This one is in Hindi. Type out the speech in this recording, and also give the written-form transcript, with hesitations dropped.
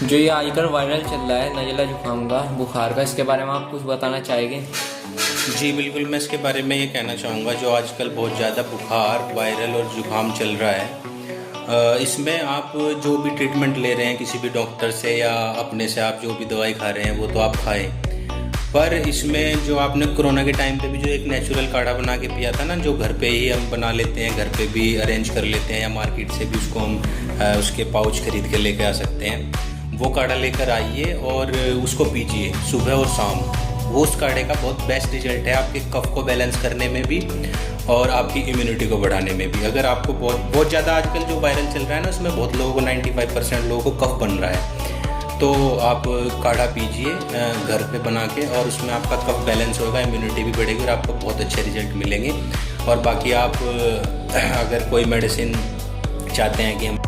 जो ये आजकल वायरल चल रहा है नज़ला जुकाम का, बुखार का, इसके बारे में आप कुछ बताना चाहेंगे? जी बिल्कुल, मैं इसके बारे में ये कहना चाहूँगा। जो आजकल बहुत ज़्यादा बुखार, वायरल और ज़ुकाम चल रहा है, इसमें आप जो भी ट्रीटमेंट ले रहे हैं किसी भी डॉक्टर से या अपने से, आप जो भी दवाई खा रहे हैं वो तो आप खाएं, पर इसमें जो आपने कोरोना के टाइम पे भी जो एक नेचुरल काढ़ा बना के पिया था ना, जो घर पे ही हम बना लेते हैं, घर पे भी अरेंज कर लेते हैं या मार्केट से भी उसको हम उसके पाउच खरीद के लेके आ सकते हैं, वो काढ़ा लेकर आइए और उसको पीजिए सुबह और शाम। वो उस काढ़े का बहुत बेस्ट रिजल्ट है आपके कफ को बैलेंस करने में भी और आपकी इम्यूनिटी को बढ़ाने में भी। अगर आपको बहुत ज़्यादा आजकल जो वायरल चल रहा है ना, उसमें बहुत लोगों को 95% लोगों को कफ बन रहा है, तो आप काढ़ा पीजिए घर पे बना के, और उसमें आपका कफ बैलेंस होगा, इम्यूनिटी भी बढ़ेगी और आपको बहुत अच्छे रिजल्ट मिलेंगे। और बाकी आप अगर कोई मेडिसिन चाहते हैं कि हम